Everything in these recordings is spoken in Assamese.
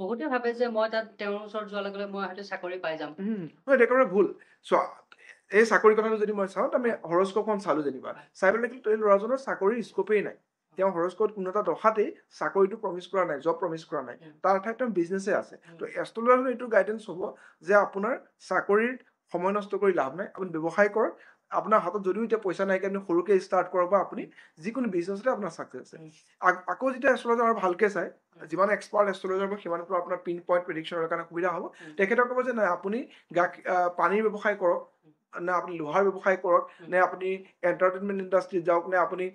বহুতে ভাবে যে মই তাত তেওঁৰ ওচৰত যোৱাৰ লগে লগে মই হয়তো চাকৰি পাই যাম। নহয় একেবাৰে ভুল চোৱা এই চাকৰি কথাটো যদি মই চাওঁ আমি হৰস্কোপখন চালো যেনিবা চাই পেলাই কিন্তু এই ল'ৰাজনৰ চাকৰিৰ স্কোপেই নাই তেওঁ হৰস্কোপ কোনো এটা দশাতেই চাকৰিটো প্ৰমিছ কৰা নাই জব প্ৰমিছ কৰা নাই তাৰ ঠাইত তেওঁ বিজনেছে আছে তো এষ্ট্ৰলজাৰ এইটো গাইডেন্স হ'ব যে আপোনাৰ চাকৰিৰ সময় নষ্ট কৰি লাভ নাই আপুনি ব্যৱসায় কৰক আপোনাৰ হাতত যদিও এতিয়া পইচা নাই আপুনি সৰুকে ষ্টাৰ্ট কৰক বা আপুনি যিকোনো বিজনেছতে আপোনাৰ চাকচেছ আছে আকৌ যেতিয়া এষ্ট্ৰলজাৰ ভালকে চাই যিমান এক্সপাৰ্ট এষ্ট্ৰলজাৰ হ'ব সিমানটো আপোনাৰ পিন পইণ্ট প্ৰেডিকশ্যনৰ কাৰণে সুবিধা হ'ব তেখেতক ক'ব যে নাই আপুনি পানীৰ ব্যৱসায় কৰক নে আপুনি লোহাৰ ব্যৱসায় কৰক নে আপুনি এণ্টাৰটেইনমেণ্ট ইণ্ডাষ্ট্ৰীত যাওক নে আপুনি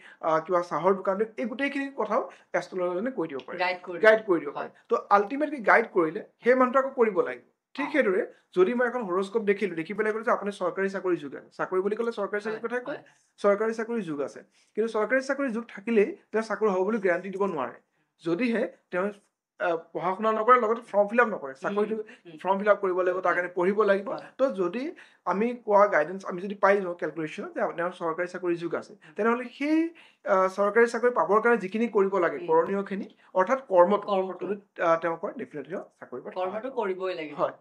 কিবা চাহৰ দোকান দিয়ক এই গোটেইখিনি কথাও এষ্ট্ৰলজাৰজনে কৈ দিব পাৰে গাইড কৰি দিব পাৰে তো আল্টিমেটলি গাইড কৰিলে সেই মানুহটো আকৌ কৰিব লাগিব ঠিক সেইদৰে যদি মই এখন হৰস্কোপ দেখিলো দেখি পেলাই কৈছে আপুনি চৰকাৰী চাকৰি যোগ আছে চাকৰি বুলি ক'লে চৰকাৰী চাকৰিৰ কথাই কয় চৰকাৰী চাকৰি যোগ আছে কিন্তু চৰকাৰী চাকৰি যোগ থাকিলেই তেওঁ চাকৰি হ'ব বুলি গেৰাণ্টি দিব নোৱাৰে যদিহে তেওঁ পঢ়া শুনা নকৰে লগতে ফৰ্ম ফিল আপ নকৰে চাকৰিটো ফৰ্ম ফিল আপ কৰিব লাগিব তাৰ কাৰণে পঢ়িব লাগিব তো যদি আমি কোৱা গাইডেন্স আমি যদি পাই যাওঁ কেলকুলেশ্যন যে তেওঁৰ চৰকাৰী চাকৰি যোগ আছে তেনেহ'লে সেই চৰকাৰী চাকৰি পাবৰ কাৰণে যিখিনি কৰিব লাগে কৰণীয়খিনি অৰ্থাৎ কৰ্মটো তেওঁ কয় ডেফিনেটলি চাকৰি কৰ্মটো কৰিবই লাগিব হয়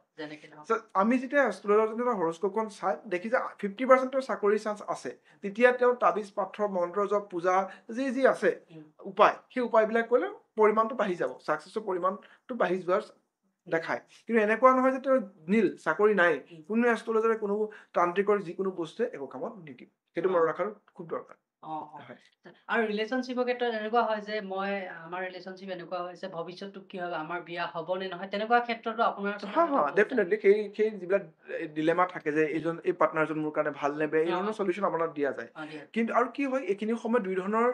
আমি যেতিয়া এষ্ট্ৰলজাৰৰ হৰস্কোপখন চাই দেখি যে 50% চাকৰি চান্স আছে তেতিয়া তেওঁ তাবিজ পাথৰ মন্ত্ৰ জপ পূজা যি আছে উপায় সেই উপায়বিলাক কৰিলে পৰিমাণটো বাঢ়ি যাব সাকসেছৰ পৰিমাণটো বাঢ়ি যোৱাৰ দেখায় কিন্তু এনেকুৱা নহয় যে তেওঁ নীল চাকৰি নাই কোনো এষ্ট্ৰলজাৰে কোনো তান্ত্ৰিকৰ যিকোনো বস্তুৱে একো কামত নিদিয়ে সেইটো মনত ৰখাটো খুব দৰকাৰ আৰু ৰিলেশ্যনশ্বিপৰ ক্ষেত্ৰত এনেকুৱা হয় যে মই আমাৰ ৰিলেশ্যনশ্বিপ এনেকুৱা হৈছে ভৱিষ্যতটো কি হয় আমাৰ বিয়া হ'ব নে নহয় তেনেকুৱা ক্ষেত্ৰতো আপোনাৰ ডেফিনেটলি সেই যিবিলাক ডিলেমা থাকে যে এই পাৰ্টনাৰজন মোৰ কাৰণে ভাল নে বেয়া এই ধৰণৰ সলিউশ্যন আপোনাক দিয়া যায় কিন্তু আৰু কি হয় এইখিনি সময়ত দুই ধৰণৰ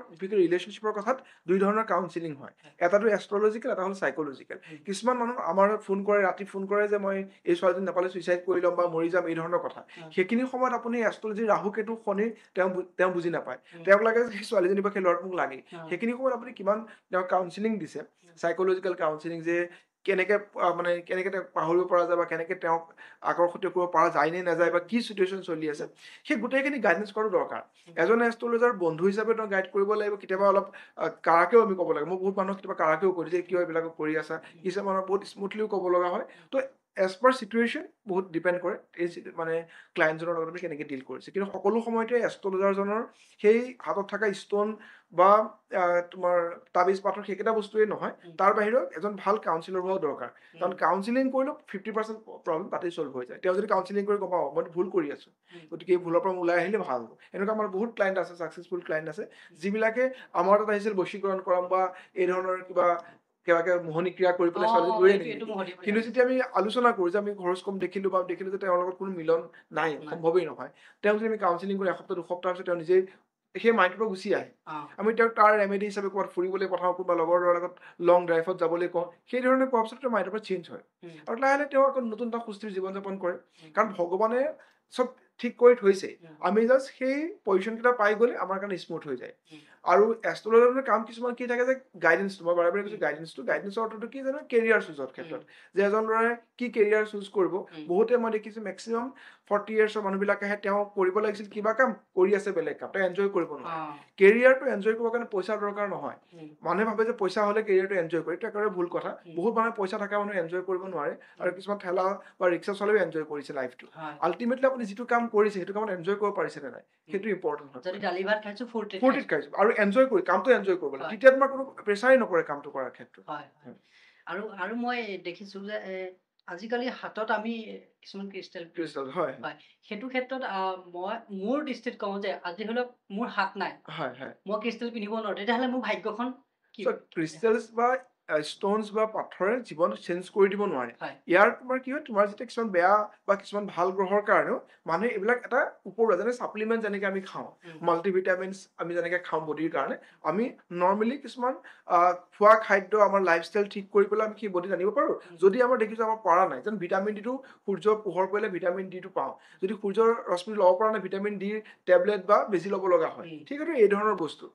ৰিলেশ্যনশ্বিপৰ কথাত দুই ধৰণৰ কাউন্সিলিং হয় এটাটো এষ্ট্ৰলজিকেল এটা হ'ল চাইকলজিকেল কিছুমান মানুহ আমাৰ ফোন কৰে ৰাতি ফোন কৰে যে মই এই ছোৱালীজনী নাপালে চুইচাইড কৰি ল'ম বা মৰি যাম এই ধৰণৰ কথা সেইখিনি সময়ত আপুনি এষ্ট্ৰলজি ৰাহু কেতু শনি তেওঁ বুজি নাপায় তেওঁক লাগে যে সেই ছোৱালীজনী বা সেই ল'ৰাটো মোক লাগে সেইখিনি সময়ত আপুনি কিমান তেওঁক কাউন্সিলিং দিছে চাইকলজিকেল কাউন্সিলিং যে কেনেকে তেওঁ পাহৰিব পৰা যায় বা কেনেকে তেওঁক আকৰ্ষিত কৰিব পৰা যায় নে নাযায় বা কি চিটুৱেশ্যন চলি আছে সেই গোটেইখিনি গাইডেন্স কৰাটো দৰকাৰ এজন এষ্ট্ৰলজাৰ বন্ধু হিচাপে তেওঁ গাইড কৰিব লাগিব কেতিয়াবা অলপ কাৰাকেও আমি ক'ব লাগে মই বহুত মানুহক কেতিয়াবা কাৰাকেও কৰি যে কিয় এইবিলাক কৰি আছা কিছুমান মানুহৰ বহুত স্মুথলিও ক'ব লগা হয় তো এজ পাৰ চিটুৱেশ্যন বহুত ডিপেণ্ড কৰে এই ক্লায়েণ্টজনৰ লগত আমি কেনেকে ডিল কৰিছে কিন্তু সকলো সময়তে এষ্ট্ৰলজাৰজনৰ সেই হাতত থকা ষ্ট'ন বা তোমাৰ তাবিজ পাথৰ সেইকেইটা বস্তুৱে নহয় তাৰ বাহিৰেও এজন ভাল কাউন্সিলৰ হোৱাও দৰকাৰ কাৰণ কাউন্সিলিং কৰিলেও 50% প্ৰব্লেম তাতেই চল্ভ হৈ যায় তেওঁ যদি কাউন্সিলিং কৰি গম পাব মই ভুল কৰি আছো গতিকে এই ভুলৰ পৰা ওলাই আহিলে ভাল হ'ব এনেকুৱা আমাৰ বহুত ক্লায়েণ্ট আছে ছাকচেছফুল ক্লায়েণ্ট আছে যিবিলাকে আমাৰ তাত আহিছিল বশীকৰণ কৰাম বা এই ধৰণৰ কিবা মোহনী ক্ৰিয়া কৰি পেলাই ছোৱালীজনী লৈ আনিছিল কিন্তু যেতিয়া আমি আলোচনা কৰো যে আমি হৰস্কোপ দেখিলো যে তেওঁৰ লগত কোনো মিলন নাই সম্ভৱেই নহয় তেওঁক যদি আমি কাউন্সিলিং কৰি এসপ্তাহ দুসপ্তাহ পিছত তেওঁ নিজেই সেই মাইণ্ডৰ পৰা গুচি আহে আমি তেওঁক তাৰ ৰেমেডি হিচাপে ক'ৰবাত ফুৰিবলৈ পঠাওঁ কোনোবা লগৰ লগত লং ড্ৰাইভত যাবলৈ কওঁ সেই ধৰণে কোৱাৰ পিছত তেওঁৰ মাইণ্ডৰ পৰা চেঞ্জ হয় আৰু লাহে লাহে তেওঁ আকৌ নতুন এটা সুস্থিৰ জীৱন যাপন কৰে কাৰণ ভগৱানে চব ঠিক কৰি থৈছে আমি জাষ্ট সেই পজিশ্যনকেইটা পাই গ'লে আমাৰ কাৰণে স্মুথ হৈ যায় আৰু এষ্ট্ৰলজাৰৰ কাম কিছুমান কি থাকে যে গাইডেন্সটো মই বাৰে বাৰে কৈছো গাইডেন্সৰ অৰ্থটো কি জানো কেৰিয়াৰ চুজৰ ক্ষেত্ৰত যে এজন ল'ৰাই কি কেৰিয়াৰ চুজ কৰিব বহুতে মই দেখিছো মেক্সিমাম 40 ইয়াৰ্ছৰ মানুহবিলাক আহে তেওঁ কৰিব লাগিছিল কিবা কাম কৰি আছে বেলেগ কাম তেওঁ এনজয় কৰিব নোৱাৰে কেৰিয়াৰটো এনজয় কৰিবৰ কাৰণে পইচাৰ দৰকাৰ নহয় মানুহে ভাবে যে পইচা হ'লে কেৰিয়াৰটো এনজয় কৰে এইটো একেবাৰে ভুল কথা বহুত মানুহে পইচা থকা মানুহে এনজয় কৰিব নোৱাৰে আৰু কিছুমান ঠেলা বা ৰিক্সা চলাইও এনজয় কৰিছে লাইফটো আল্টিমেটলি আপুনি যিটো কাম কৰিছে সেইটো কামত এনজয় কৰিব পাৰিছে নে নাই সেইটো ইম্পৰ্টেণ্ট হয় যদি দালি ভাত খাইছো ফূৰ্তিত খাইছো আৰু এনজয় কৰি কামটো এনজয় কৰিব লাগে তেতিয়া তোমাৰ কোনো প্ৰেছাৰেই নপৰে কামটো কৰাৰ ক্ষেত্ৰত আৰু মই দেখিছো যে আজিকালি হাতত আমি কিছুমান ক্ৰিষ্টেল হয় সেইটো ক্ষেত্ৰত মই মোৰ দৃষ্টিত কওঁ যে আজি হলেও মোৰ হাত নাই মই ক্ৰিষ্টেল পিন্ধিব নোৱাৰো তেতিয়াহ'লে মোৰ ভাগ্যখন ক্ৰিষ্টেলছ বা ষ্ট'নছ বা পাথৰে জীৱন চেঞ্জ কৰি দিব নোৱাৰে ইয়াৰ তোমাৰ কি হয় তোমাৰ যেতিয়া কিছুমান বেয়া বা কিছুমান ভাল গ্ৰহৰ কাৰণেও মানুহে এইবিলাক এটা উপৰুৱা যেনে ছাপ্লিমেণ্ট যেনেকে আমি খাওঁ মাল্টিভিটামিনছ আমি যেনেকে খাওঁ বডিৰ কাৰণে আমি নৰ্মেলি কিছুমান খোৱা খাদ্য আমাৰ লাইফষ্টাইল ঠিক কৰি পেলাই আমি সেই বডিত আনিব পাৰোঁ যদি আমাৰ দেখিছোঁ আমাৰ পৰা নাই যেন ভিটামিন ডিটো সূৰ্যৰ পোহৰ পৰিলে ভিটামিন ডিটো পাওঁ যদি সূৰ্যৰ ৰশ্মি ল'ব পৰা নাই ভিটামিন ডিৰ টেবলেট বা বেজি ল'ব লগা হয় ঠিক আছে এই ধৰণৰ বস্তু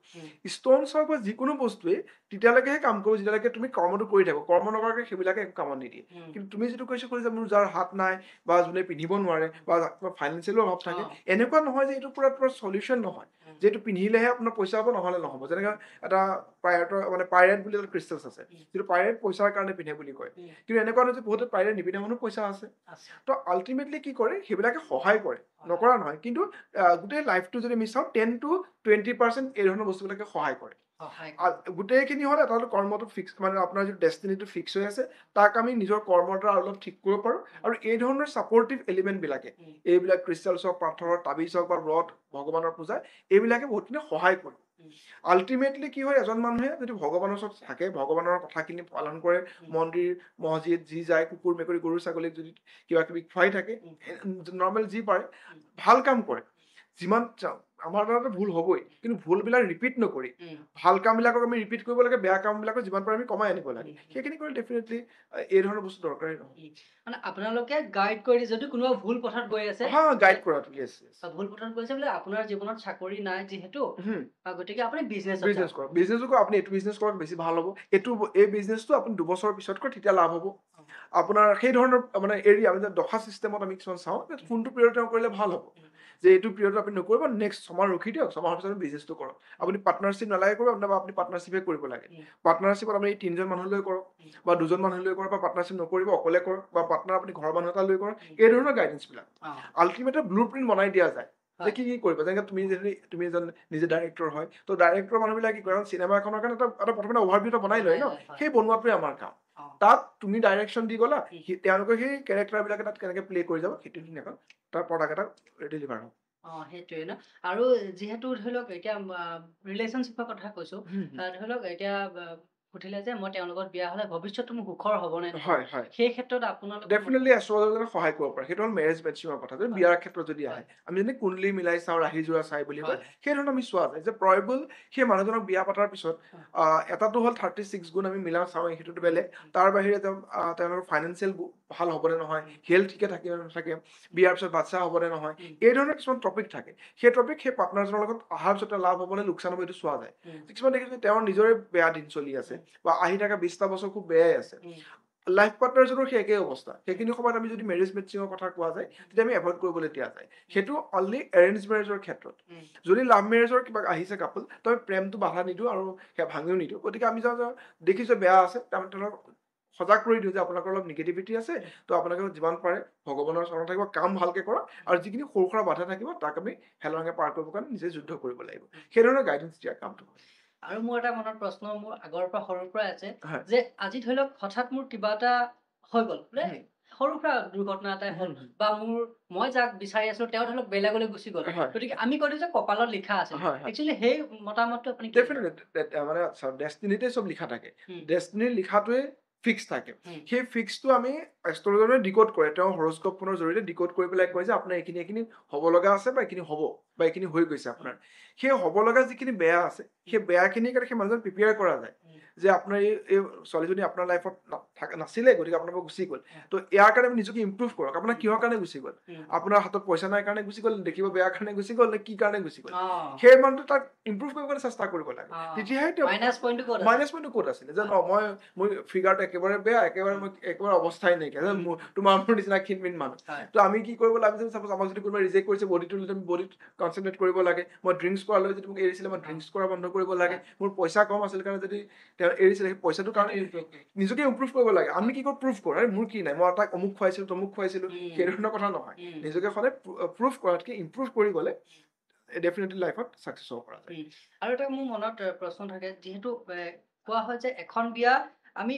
ষ্ট'নছ হওক বা যিকোনো বস্তুৱেই তেতিয়ালৈকেহে কাম কৰোঁ যেতিয়ালৈকে তুমি তুমি কৰ্মটো কৰি থাকো কৰ্ম নকৰাকৈ সেইবিলাকে একো কামত নিদিয়ে কিন্তু তুমি যিটো কৈছা যে মোৰ যাৰ হাত নাই বা যোনে পিন্ধিব নোৱাৰে বা ফাইনেন্সিয়েলো অভাৱ থাকে এনেকুৱা নহয় যে এইটো পুৰা সলিউশ্যন নহয় যে এইটো পিন্ধিলেহে আপোনাৰ পইচা হ'ব নহ'লে নহ'ব যেনেকৈ এটা পাইৰেটৰ মানে পাইৰেট বুলি এটা ক্ৰিষ্টেলছ আছে যিটো পাইৰেট পইচাৰ কাৰণে পিন্ধে বুলি কয় কিন্তু এনেকুৱা নহয় যে বহুতে পাইৰেট নিপিন্ধে মানুহ পইচা আছে তো আল্টিমেটলি কি কৰে সেইবিলাকে সহায় কৰে নকৰা নহয় কিন্তু গোটেই লাইফটো যদি আমি চাওঁ 10 to 20% এই ধৰণৰ বস্তুবিলাকে সহায় কৰে গোটেইখিনি হ'ল এটা কৰ্মটো ফিক্স মানে আপোনাৰ যিটো ডেষ্টিনিটো ফিক্স হৈ আছে তাক আমি নিজৰ কৰ্মৰ দ্বাৰা অলপ ঠিক কৰিব পাৰোঁ আৰু এই ধৰণৰ ছাপৰ্টিভ এলিমেণ্টবিলাকে এইবিলাক ক্ৰিষ্টেলছ হওক পাথৰৰ তাবিজ হওক বা ৰথ ভগৱানৰ পূজা এইবিলাকে বহুতখিনি সহায় কৰে আল্টিমেটলি কি হয় এজন মানুহে যদি ভগৱানৰ ওচৰত থাকে ভগৱানৰ কথাখিনি পালন কৰে মন্দিৰ মছজিদ যি যায় কুকুৰ মেকুৰী গৰু ছাগলীক যদি কিবা কিবি খুৱাই থাকে নৰ্মেল যি পাৰে ভাল কাম কৰে যিমান আমাৰ দ্বাৰাতো ভুল হ'বই কিন্তু ভুলবিলাক ৰিপিট নকৰি ভাল কামবিলাকক আমি ৰিপিট কৰিব লাগে বেয়া কামবিলাকক যিমান পাৰে আমি কমাই আনিব লাগে সেইখিনি কৰি ডেফিনেটলি এই ধৰণৰ বস্তু দৰকাৰী নহয় মানে আপোনালোকে গাইড কৰি যদি কোনোবা ভুল পথত গৈ আছে গাইড কৰাটো ভুল পথত গৈছে বোলে আপোনাৰ জীৱনত চাকৰি নাই যিহেতু গতিকে আপুনি বিজনেছ কৰক বিজনেছকো আপুনি এইটো বিজনেছ কৰক বেছি ভাল হ'ব এই বিজনেছটো আপুনি 2 বছৰৰ পিছত কৰে তেতিয়া লাভ হ'ব আপোনাৰ সেই ধৰণৰ মানে এৰিয়া আমি দশা চিষ্টেমত আমি কিছুমান চাওঁ কোনটো পিৰিয়ড কৰিলে ভাল হ'ব যে এইটো পিৰিয়ডত আপুনি নকৰিব নেক্সট ছমাহ ৰখি দিয়ক ছমাহৰ পিছত বিজনেছটো কৰক আপুনি পাৰ্টনাৰশ্বিপ নালাগে কৰিব বা আপুনি পাৰ্টনাৰশ্বিপে কৰিব লাগে পাৰ্টনাৰশ্বিপত আপুনি 3জন মানুহ লৈ কৰক বা 2জন মানুহ লৈ কৰক বা পাৰ্টনাৰশ্বিপ নকৰিব অকলে কৰক বা পাৰ্টনাৰ আপুনি ঘৰৰ মানুহ এটা লৈ কৰক এই ধৰণৰ গাইডেন্সবিলাক আল্টিমেটলি ব্লু প্ৰিণ্ট বনাই দিয়া যায় যে কি কৰিব যেনেকৈ তুমি এজন নিজে ডাইৰেক্টৰ হয় তো ডাইৰেক্টৰ মানুহবিলাক কি কৰে চিনেমা এখনৰ কাৰণে এটা প্ৰথমে অভাৰভিউ এটা বনাই লয় ন সেই বনোৱাটোৱে আমাৰ কাম তাত তুমি ডাইৰেকশ্যন দি গ'লা তেওঁলোকে সেই কেৰেক্টাৰবিলাকে তাত কেনেকৈ প্লে কৰি যাব সেইটো ধুনীয়াকৈ তাৰ প্ৰডাক্ট এটা ডেলিভাৰ হ'ব সেইটোৱে ন আৰু যিহেতু ধৰি লওক এতিয়া ৰিলেশ্যনশ্বিপৰ কথা কৈছো ধৰি লওক এতিয়া সুধিলে যে মই তেওঁৰ লগত বিয়া হ'লে ভৱিষ্যতটো মোৰ সুখৰ হ'ব নে হয় সেই ক্ষেত্ৰত আপোনালোকে ডেফিনেটলি এষ্ট্ৰলজাৰে সহায় কৰিব পাৰে সেইটো হ'ল মেৰেজ মেচিঙৰ কথা যে বিয়াৰ ক্ষেত্ৰত যদি আহে আমি যদি কুণ্ডলী মিলাই চাওঁ ৰাহি যোৰা চাই বুলি কয় সেই ধৰণৰ আমি চোৱা যায় যে প্ৰয়েবল সেই মানুহজনক বিয়া পতাৰ পিছত এটাটো হ'ল 36 গুণ আমি মিলাও চাওঁ সেইটোতো বেলেগ তাৰ বাহিৰে তেওঁলোকৰ ফাইনেন্সিয়েল ভাল হ'বনে নহয় হেল্থ ঠিকে থাকে নাথাকে বিয়াৰ পিছত বাচ্চা হ'বনে নহয় এই ধৰণৰ কিছুমান টপিক থাকে সেই টপিক সেই পাৰ্টনাৰজনৰ লগত অহাৰ পিছতে লাভ হ'বনে লোকচান হ'ব এইটো চোৱা যায় কিছুমান দেখিছোঁ তেওঁৰ নিজৰে বেয়া দিন চলি আছে বা আহি থকা 20টা বছৰ খুব বেয়াই আছে লাইফ পাৰ্টনাৰজনৰ সেই একেই অৱস্থা সেইখিনি সময়ত আমি যদি মেৰেজ মেচিঙৰ কথা কোৱা যায় তেতিয়া আমি এভইড কৰিবলৈ দিয়া যায় সেইটো অনলি এৰেঞ্জ মেৰেজৰ ক্ষেত্ৰত যদি লাভ মেৰেজৰ কিবা আহিছে কাপল তই প্ৰেমটো বাধা নিদিওঁ আৰু সেয়া ভাঙিও নিদিওঁ গতিকে আমি যাওঁ দেখিছোঁ বেয়া আছে তেওঁলোকক সজাগ কৰি দিওঁ যে আপোনালোকৰ অলপ নিগেটিভিটি আছে তো আপোনালোকে যিমান পাৰে ভগৱানৰ চৰণ থাকিব কাম ভালকে কৰক আৰু যিখিনি সৰু সুৰা বাধা থাকিব তাক আমি হেলৰঙে পাৰ কৰিবৰ কাৰণে নিজে যুদ্ধ কৰিব লাগিব সেই ধৰণৰ গাইডেন্স দিয়া কামটো আৰু মোৰ এটা মনত প্ৰশ্ন মোৰ আগৰ পৰা সৰুৰ পৰা আছে যে আজি ধৰি লওক হঠাৎ মোৰ কিবা এটা হৈ গ'ল সৰু সুৰা দুৰ্ঘটনা এটাই হ'ল বা মই যাক বিচাৰি আছিলো তেওঁ ধৰি লওক বেলেগলৈ গুচি গ'ল গতিকে আমি কৈছো যে কপালত লিখা আছে একচুৱেলি সেই মতামতটো আপুনি মানে ডেষ্টিনিতে চব লিখা থাকে ডেষ্টিনি লিখাটোৱে ফিক্স থাকে সেই ফিক্সটো আমি এষ্ট্ৰলজাৰে ডিকোড কৰে তেওঁ হৰস্কোপখনৰ জৰিয়তে ডিকোড কৰি পেলাই কয় যে আপোনাৰ এইখিনি হ'ব লগা আছে বা এইখিনি হ'ব বা এইখিনি হৈ গৈছে আপোনাৰ সেই হ'ব লগা যিখিনি বেয়া আছে সেই বেয়াখিনিৰ কাৰণে সেই মানুহজন প্ৰিপেয়াৰ কৰা যায় যে আপোনাৰ এই ছোৱালীজনী আপোনাৰ লাইফত নাছিলে গতিকে আপোনাৰ পৰা গুচি গ'ল তো ইয়াৰ কাৰণে আমি নিজকে ইম্প্ৰুভ কৰক আপোনাৰ কিহৰ কাৰণে গুচি গ'ল আপোনাৰ হাতত পইচা নাই কাৰণে গুচি গ'ল দেখিব বেয়া কাৰণে গুচি গ'ল নে কি কাৰণে গুচি গ'ল সেই মানুহটো তাক ইম্প্ৰুভ কৰিবলৈ চেষ্টা কৰিব লাগে তেতিয়াহে মাইনাছ পইণ্টটো ক'ত আছিলে যে মোৰ ফিগাৰটো একেবাৰে বেয়া একেবাৰে অৱস্থাই নাইকিয়া তোমাৰ মোৰ নিচিনা ক্ষীণমিন মানুহ তো আমি কি কৰিব লাগে আমাক যদি কোনোবাই ৰিজেক্ট কৰিছে বডিটো বডিত কনচেনট্ৰেট কৰিব লাগে মই ড্ৰিংকছ কৰালৈ যদি মোক এৰিছিলে মই ড্ৰিংকছ কৰা বন্ধ কৰিব লাগে মোৰ পইচা কম আছিল কাৰণে যদি তেওঁ এৰিছিলে সেই পইচাটোৰ কাৰণে নিজকে ইম্প্ৰুভ কৰিব লাগে আমি কি কৰো প্ৰুফ কৰোঁ মোৰ কি নাই মই তাক অমুক খুৱাইছিলো তমুক খুৱাইছিলো সেই ধৰণৰ কথা নহয় নিজকে সদায় প্ৰুফ কৰাতকে ইম্প্ৰুভ কৰি গ'লে ডেফিনেটলি লাইফত ছাকচেছ হ'ব পৰা যায় আৰু এটা মোৰ মনত প্ৰশ্ন থাকে যিহেতু কোৱা হয় যে এখন বিয়া আমি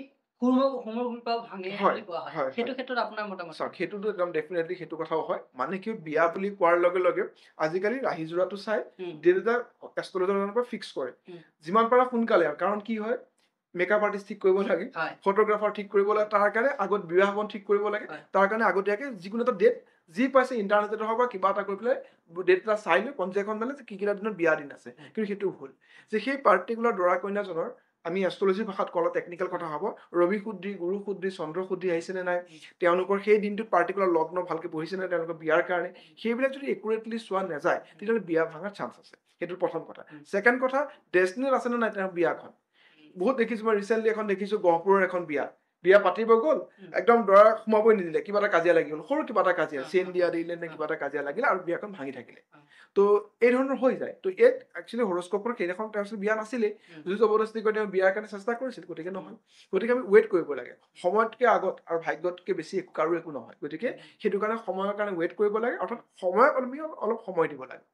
সেইটো ক্ষেত্ৰত আপোনাৰ মতামত সেইটোতো একদম ডেফিনেটলি সেইটো কথাও হয় মানে কি বিয়া বুলি কোৱাৰ লগে লগে আজিকালি ৰাহি যোৰাটো চাই ডেটা এষ্ট্ৰলজাৰৰ পৰা ফিক্স কৰে যিমান পাৰা সোনকালে কাৰণ কি হয় মেকআপ আৰ্টিষ্ট ঠিক কৰিব লাগে ফটোগ্ৰাফাৰ ঠিক কৰিব লাগে তাৰ কাৰণে আগত বিবাহ ভৱন ঠিক কৰিব লাগে তাৰ কাৰণে আগতীয়াকে যিকোনো এটা ডেট যি পাইছে ইণ্টাৰনেটত হওক বা কিবা এটা কৰি পেলাই ডেট এটা চাই লৈ পঞ্জীয়ন মানে কি কেইটা দিনত বিয়া দিন আছে কিন্তু সেইটো ভুল যে সেই পাৰ্টিকুলাৰ দৰা কইনাজনৰ আমি এষ্ট্ৰলজিৰ ভাষাত ক'লে টেকনিকেল কথা হ'ব ৰবি শুদ্ধি গুৰু শুদ্ধি চন্দ্ৰ শুদ্ধি আহিছেনে নাই তেওঁলোকৰ সেই দিনটোত পাৰ্টিকুলাৰ লগ্ন ভালকে বহিছেনে তেওঁলোকৰ বিয়াৰ কাৰণে সেইবিলাক যদি একুৰেটলি চোৱা নাযায় তেতিয়াহ'লে বিয়া ভাঙাৰ চান্স আছে সেইটো প্ৰথম কথা ছেকেণ্ড কথা ডেষ্টিনিত আছেনে নাই তেওঁৰ বিয়াখন বহুত দেখিছো মই ৰিচেণ্টলি এখন দেখিছো গহপুৰৰ এখন বিয়া পাতিব গ'ল একদম দৰা সোমাবই নিদিলে কিবা এটা কাজিয়া লাগি গ'ল সৰু কিবা এটা কাজিয়া চেইন দিয়া দিলে নে কিবা এটা কাজিয়া লাগিলে আৰু বিয়াখন ভাঙি থাকিলে তো এই ধৰণৰ হৈ যায় তো ইয়াত একচুৱেলি হৰস্কোপৰ সেইদিনাখন তাৰপিছত বিয়া নাছিলেই জোৰ জবৰদস্তি কৰি তেওঁ বিয়াৰ কাৰণে চেষ্টা কৰিছিল গতিকে নহয় গতিকে আমি ৱেইট কৰিব লাগে সময়তকৈ আগত আৰু ভাগ্যতকৈ বেছি কাৰো একো নহয় গতিকে সেইটো কাৰণে সময়ৰ কাৰণে ৱেইট কৰিব লাগে অৰ্থাৎ সময়ক আমি অলপ সময় দিব লাগে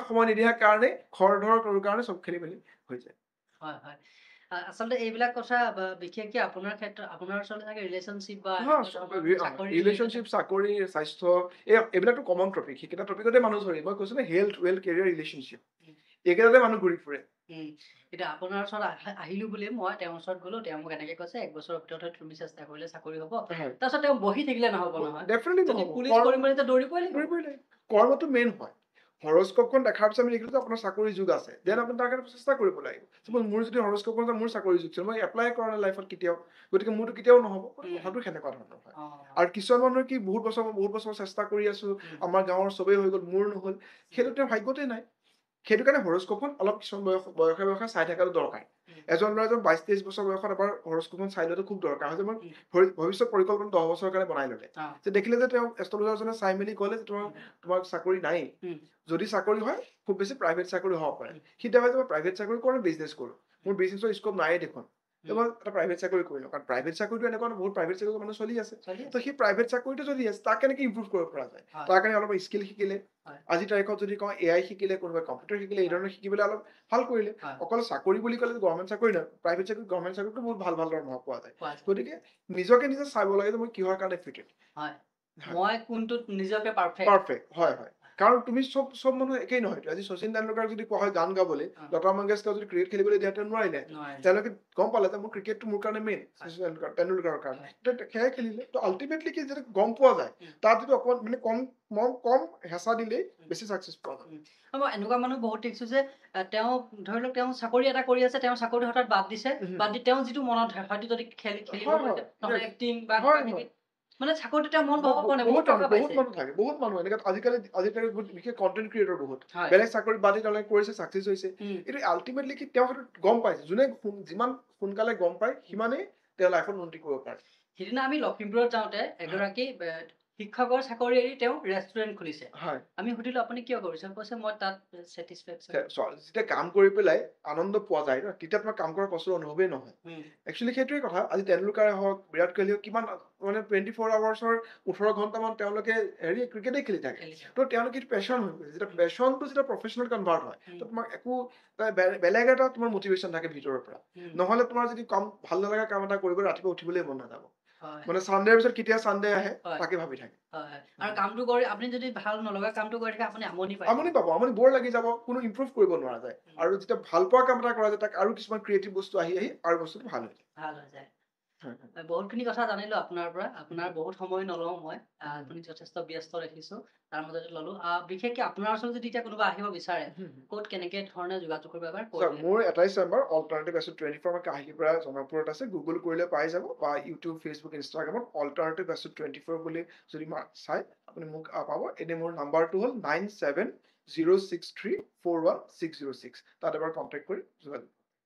সময় নিদিয়াৰ কাৰণে খৰ ধৰ কৰোঁ কাৰণে চব খেলি মেলি হৈ যায় হয় হয় আচলতে এইবিলাক কথা বিশেষকৈ আপোনাৰ ক্ষেত্ৰত আপোনাৰ ওচৰতে থাকে ৰিলেশ্যনশ্বিপ বা ৰিলেশ্যনশ্বিপ চাকৰি স্বাস্থ্য এইবিলাকতো কমন টপিক সেইকেইটা টপিকতে মানুহ ধৰি মই কৈছো নে হেল্থ ৱেল্থ কেৰিয়াৰ ৰিলেশ্যনশ্বিপ এইকেইটাতে মানুহ ঘূৰি ফুৰে এতিয়া আপোনাৰ ওচৰত আহিলো বুলি মই তেওঁৰ ওচৰত গ'লো তেওঁ মোক এনেকে কৈছে 1 বছৰৰ ভিতৰত তুমি চেষ্টা কৰিলে চাকৰি হ'ব তাৰপিছত তেওঁ বহি থাকিলে নহ'ব নহয় ডেফিনেটলি পুলিচ কৰিম বুলি দৌৰিবই লাগিব কৰ্মটো মেইন হয় হৰস্কোপখন দেখাৰ পিছত আমি দেখিলো যে আপোনাৰ চাকৰি যুগ আছে দেন আপুনি তাৰ কাৰণে চেষ্টা কৰিব লাগিব চাপ'জ মোৰ যদি হৰস্কোপখন মোৰ চাকৰি যুগ ছিল মই এপ্লাই কৰা নাই লাইফত কেতিয়াও গতিকে মোৰতো কেতিয়াও নহ'ব কথাটো সেনেকুৱা ধৰণৰ হয় আৰু কিছুমান মানুহৰ কি বহুত বছৰ চেষ্টা কৰি আছো আমাৰ গাঁৱৰ চবেই হৈ গ'ল মোৰ নহ'ল সেইটো তেওঁৰ ভাগ্যতে নাই সেইটো কাৰণে হৰস্কোপখন অলপ কিছুমান বয়সে চাই থকাটো দৰকাৰ এজন ল'ৰা 22-23 বছৰ বয়সত এবাৰ হৰস্কোপখন চাই লোৱাটো খুব দৰকাৰ হয় যে মই ভৱিষ্যত পৰিকল্পনা 10 বছৰৰ কাৰণে বনাই ল'লে যে দেখিলে যে তেওঁ এষ্ট্ৰলজাৰজনে চাই মেলি ক'লে যে তোমাৰ চাকৰি নাই যদি চাকৰি হয় খুব বেছি প্ৰাইভেট চাকৰি হ'ব পাৰে সি দেখা যায় মই প্ৰাইভেট চাকৰি কৰোঁ বিজনেছ কৰোঁ মোৰ বিজনেছৰ স্কোপ নাই দেখোন মই এটা প্ৰাইভেট চাকৰি কৰিলোঁ কাৰণ প্ৰাইভেট চাকৰিটো এনেকুৱা বহুত প্ৰাইভেট চাকৰি মানুহ চলি আছে তো সেই প্ৰাইভেট চাকৰিটো যদি আছে তাক কেনেকৈ ইম্প্ৰুভ কৰিব পৰা যায় তাৰ কাৰণে অলপ স্কিল শিকিলে আজি তাৰিখত যদি কওঁ AI শিকিলে কোনোবাই কম্পিউটাৰ শিকিলে এই ধৰণৰ শিকিবলৈ অলপ ভাল কৰিলে অকল চাকৰি বুলি ক'লে গভৰ্ণমেণ্ট চাকৰি নহয় প্ৰাইভেট চাকৰি গভৰ্ণমেণ্ট চাকৰিটো বহুত ভাল দৰমহা পোৱা যায় গতিকে নিজকে নিজে চাব লাগে যে মই কিহৰ কাৰণে ফিটেড মই কোনটোত নিজকে পাৰফেক্ট হয় কাৰণ তুমি চব মানুহ একেই নহয় আজি শচীন তেণ্ডুলকাৰ যদি কোৱা হয় গান গাবলৈ লতা মংগেশকাৰ যদি ক্ৰিকেট খেলিবলৈ দিয়া তেওঁ নোৱাৰিলে তেওঁলোকে গম পালে যে মোৰ ক্ৰিকেটটো মোৰ কাৰণে মেইন শচীন তেণ্ডুলকাৰৰ কাৰণে সেয়াই খেলিলে তো আল্টিমেটলি কি যদি গম পোৱা যায় তাত যদি অকণমান মানে কম হেঁচা দিলেই বেছি চাকচেছ পোৱা যায় মই এনেকুৱা মানুহ বহুত দেখিছো যে তেওঁ ধৰি লওক তেওঁ চাকৰি এটা কৰি আছে তেওঁ চাকৰি হঠাৎ বাদ দিছে বাদ দি তেওঁ যিটো মনত হয়তো যদি খেলিব নহলে এক্টিং বা মানে চাকৰিটো তেওঁ মন বহাব পৰা নাই বহুত মানুহ এনেকে আজিকালি বিশেষ কন্টেন্ট ক্ৰিয়েটৰ বহুত বেলেগ চাকৰি বাদ দি তেওঁলোকে কৰিছে চাকচেছ হৈছে এইটো আল্টিমেটলি কি তেওঁ সেইটো গম পাইছে যোনে যিমান সোনকালে গম পায় সিমানেই তেওঁ লাইফত উন্নতি কৰিব পাৰে সিদিনা আমি লখিমপুৰত যাওঁতে এগৰাকী শিক্ষকৰ চাকৰি এৰি তেওঁ ৰেষ্টুৰেণ্ট খুলিছে আমি সুধিলো আপুনি কিয় কৰিছে কৈছে মই তাত চেটিছফেকশ্যন যেতিয়া কাম কৰি পেলাই আনন্দ পোৱা যায় ন তেতিয়া তোমাৰ কাম কৰাৰ কষ্টৰ অনুভৱেই নহয় একচুৱেলি সেইটোৱে কথা আজি তেণ্ডুলকাৰে হওক বিৰাট কোহলি হওক কিমান মানে 24 আৱাৰ্ছৰ 18 ঘণ্টামান তেওঁলোকে ক্ৰিকেটেই খেলি থাকে তো তেওঁলোকে এইটো পেশ্যন হৈ গৈছে যেতিয়া পেশ্যনটো যেতিয়া প্ৰফেশ্যনেল কনভাৰ্ট হয় তো তোমাক একো বেলেগ এটা তোমাৰ মটিভেশ্যন থাকে ভিতৰৰ পৰা নহ'লে তোমাৰ যদি কাম ভাল নালাগা কাম এটা কৰিব ৰাতিপুৱা উঠিবলৈ মন নাযাব মানে সানডেৰ পিছত কেতিয়া সানডে আহে তাকে ভাবি থাকে আৰু কামটো কৰি আপুনি যদি ভাল নলগা কামটো কৰি থাকে আপুনি আমনি পাব আপুনি বৰ লাগি যাব কোনো ইম্প্ৰুভ কৰিব নোৱাৰা যায় আৰু যেতিয়া ভাল পোৱা কাম এটা কৰা যায় তাক আৰু কিছুমান ক্ৰিয়েটিভ বস্তু আহি আৰু বস্তুটো ভাল হৈ যায় বহুতখিনি কথা জানিলো আপোনাৰ পৰা আপোনাৰ বহুত সময় নলওঁ মই আপুনি যথেষ্ট ব্যস্ত ৰাখিছো তাৰ মাজতে ললো বিশেষকৈ আপোনাৰ ওচৰত যদি এতিয়া কোনোবা আহিব বিচাৰে ক'ত কেনেকে ধৰণে যোগাযোগ কৰিব পাৰে মোৰ এটাই চেম্বাৰ অল্টাৰনেটিভ এছ'ড 24 আমাৰ কাহিলীৰ পৰা জনকপুৰত আছে গুগল কৰিলে পাই যাব বা ইউটিউব ফেচবুক ইনষ্টাগ্ৰামত অল্টাৰনেটিভ এছ'ড 24 বুলি যদি চাই আপুনি মোক পাব এনেই মোৰ নাম্বাৰটো হ'ল 9706341606 তাত এবাৰ কণ্টেক্ট কৰি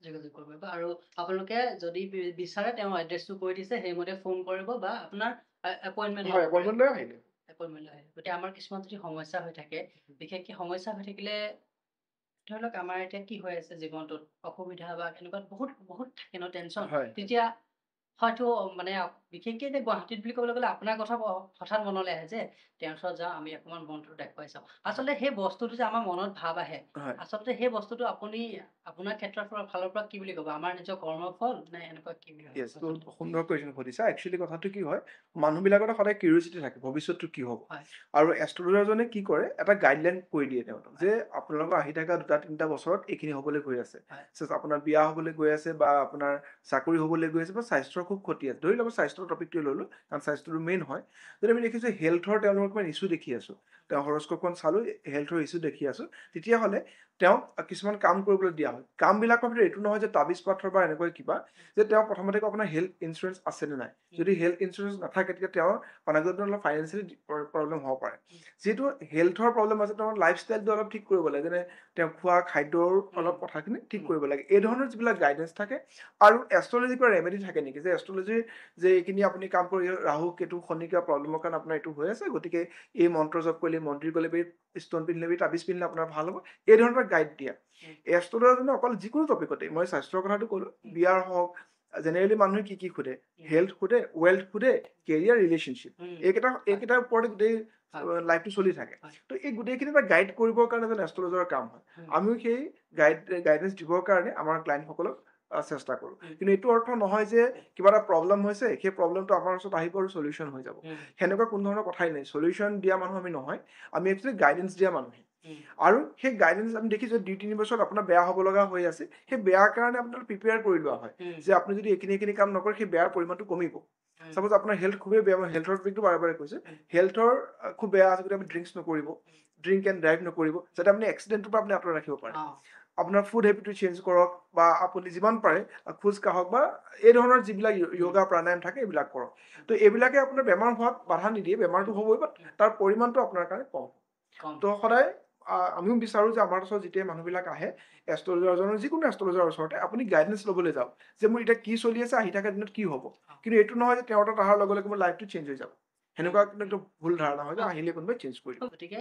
যোগাযোগ কৰিব আৰু আপোনালোকে যদি বিচাৰে তেওঁ এড্ৰেছটো কৈ দিছে সেইমতে ফোন কৰিব বা আপোনাৰ এপইণ্টমেণ্ট লৈ আহিলে গতিকে আমাৰ কিছুমান যদি সমস্যা হৈ থাকে বিশেষকৈ সমস্যা হৈ থাকিলে ধৰি লওক আমাৰ এতিয়া কি হৈ আছে জীৱনটোত অসুবিধা বা এনেকুৱা বহুত থাকে ন টেনশ্যন তেতিয়া হয়তো মানে বিশেষকৈ এতিয়া গুৱাহাটীত বুলি ক'বলৈ গ'লে আপোনাৰ কথা হঠাৎ মনলৈ আহে যে তেওঁৰ ওচৰত যাওঁ আমি অকণমান মনটো দেখুৱাই চাওঁ আচলতে সেই বস্তুটো যে আমাৰ মনত ভাৱ আহে আচলতে সেই বস্তুটো আপুনি আপোনাৰ ক্ষেত্ৰৰ ফালৰ পৰা কি বুলি ক'ব আমাৰ নিজৰ কৰ্মৰ ফল নে এনেকুৱা কি বুলি সুন্দৰ কুৱেশ্যন সুধিছা একচুৱেলি কথাটো কি হয় মানুহবিলাকৰ সদায় কিউৰিচিটি থাকে ভৱিষ্যতটো কি হ'ব আৰু এষ্ট্ৰলজাৰজনে কি কৰে এটা গাইডলাইন কৰি দিয়ে তেওঁলোকক যে আপোনালোকৰ আহি থকা 2-3টা বছৰত এইখিনি হ'বলৈ গৈ আছে আপোনাৰ বিয়া হ'বলৈ গৈ আছে বা আপোনাৰ চাকৰি হ'বলৈ গৈ আছে বা স্বাস্থ্যৰ খুব ক্ষতি আছে ধৰি লওক স্বাস্থ্যৰ টপিকটো ল'লোঁ কাৰণ স্বাস্থ্যটো মেইন হয় যদি আমি দেখিছোঁ হেল্থৰ তেওঁলোকৰ কিমান ইছ্যু দেখি আছোঁ তেওঁ হৰস্কোপখন চালোঁ হেল্থৰ ইছ্যু দেখি আছোঁ তেতিয়াহ'লে তেওঁক কিছুমান কাম কৰিবলৈ দিয়া হ'ব হয় কামবিলাকৰ ভিতৰত এইটো নহয় যে তাবিজ পাথৰ বা এনেকৈ কিবা যে তেওঁ প্ৰথমতে আপোনাৰ হেল্থ ইঞ্চুৰেঞ্চ আছে নে নাই যদি হেল্থ ইঞ্চুৰেঞ্চ নাথাকে তেতিয়া তেওঁৰ অনাগত অলপ ফাইনেন্সিয়েলি প্ৰব্লেম হ'ব পাৰে যিহেতু হেল্থৰ প্ৰব্লেম আছে তেওঁৰ লাইফষ্টাইলটো অলপ ঠিক কৰিব লাগে যেনে তেওঁ খোৱা খাদ্যৰ অলপ কথাখিনি ঠিক কৰিব লাগে এই ধৰণৰ যিবিলাক গাইডেঞ্চ থাকে আৰু এষ্ট্ৰলজি কিবা ৰেমেডি থাকে নেকি যে এষ্ট্ৰলজিৰ যে এইখিনি আপুনি কাম কৰি ৰাহু কেতু শনি কিবা প্ৰব্লেমৰ কাৰণে আপোনাৰ এইটো হৈ আছে গতিকে এই মন্ত্ৰ জপ কৰিলে মন্দিৰ গ'লে ষ্টন পিন্ধিলে তাবিজ পিন্ধিলে আপোনাৰ ভাল হ'ব এই ধৰণৰ গাইড দিয়া এষ্ট্ৰলজি অকল যিকোনো টপিকতে মই স্বাস্থ্যৰ কথাটো ক'লো বিয়াৰ হওক জেনেৰেলি মানুহে কি সোধে হেল্থ সোধে ৱেল্থ সোধে কেৰিয়াৰ ৰিলেশ্যনশ্বিপ এইকেইটাৰ ওপৰতে গোটেই লাইফটো চলি থাকে তো এই গোটেইখিনি এটা গাইড কৰিবৰ কাৰণে যেন এষ্ট্ৰলজাৰৰ কাম হয় আমিও সেই গাইডেঞ্চ দিবৰ কাৰণে আমাৰ ক্লাইণ্টসকলক চেষ্টা কৰোঁ কিন্তু এইটো অৰ্থ নহয় যে কিবা এটা প্ৰব্লেম হৈছে সেই প্ৰব্লেমটো আমাৰ ওচৰত আহিব আৰু চলিউশ্যন হৈ যাব সেনেকুৱা কোনো ধৰণৰ কথাই নাই চলিউশ্যন দিয়া মানুহ আমি নহয় আমি একচুৱেলি গাইডেঞ্চ দিয়া মানুহে আৰু সেই গাইডেঞ্চ আমি দেখিছোঁ 2-3 বছৰত আপোনাৰ বেয়া হ'ব লগা হৈ আছে সেই বেয়াৰ কাৰণে আপোনাক প্ৰিপেয়াৰ কৰি লোৱা হয় যে আপুনি যদি এইখিনি কাম নকৰে সেই বেয়াৰ পৰিমাণটো কমিব চাপ'জ আপোনাৰ হেল্থ খুবেই বেয়া মই হেল্থৰ টপিকটো বাৰে কৈছোঁ হেল্থৰ খুব বেয়া আছে যদি আপুনি ড্ৰিংকছ নকৰিব ড্ৰিংক এণ্ড ড্ৰাইভ নকৰিব যাতে আপুনি এক্সিডেণ্টৰ পৰা আপুনি আঁতৰাই ৰাখিব পাৰে আপোনাৰ ফুড হেবিটটো চেঞ্জ কৰক বা আপুনি যিমান পাৰে খোজ কাঢ়ক বা এই ধৰণৰ যিবিলাক য়োগা প্ৰাণায়াম থাকে এইবিলাক কৰক তো এইবিলাকে আপোনাৰ বেমাৰ হোৱাত বাধা নিদিয়ে বেমাৰটো হ'বই বাট তাৰ পৰিমাণটো আপোনাৰ কাৰণে কম তো সদায় আমিও বিচাৰোঁ যে আমাৰ ওচৰত যেতিয়া মানুহবিলাক আহে এষ্ট্ৰলজাৰজনৰ যিকোনো এষ্ট্ৰলজাৰৰ ওচৰতে আপুনি গাইডেঞ্চ ল'বলৈ যাওক যে মোৰ এতিয়া কি চলি আছে আহি থকা দিনত কি হ'ব কিন্তু এইটো নহয় যে তেওঁৰ তাত অহাৰ লগে লগে মোৰ লাইফটো চেঞ্জ হৈ যাব সেনেকুৱা কিন্তু ভুল ধাৰণা হয় যে আহিলে কোনোবাই চেঞ্জ কৰি দিব গতিকে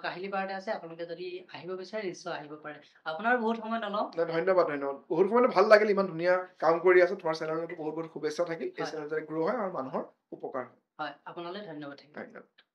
কাহিলী পাৰতে আছে আপোনালোকে যদি আহিব বিচাৰে নিশ্চয় আহিব পাৰে আপোনাৰ বহুত সময় নলওঁ ধন্যবাদ বহুত সময়তে ভাল লাগিল ইমান ধুনীয়া কাম কৰি আছে তোমাৰ চেনেলতো বহুত শুভেচ্ছা থাকিল এই চেনেল যাতে গ্ৰ' হয় আৰু মানুহৰ উপকাৰ হয় আপোনালৈ ধন্যবাদ থাকিল ধন্যবাদ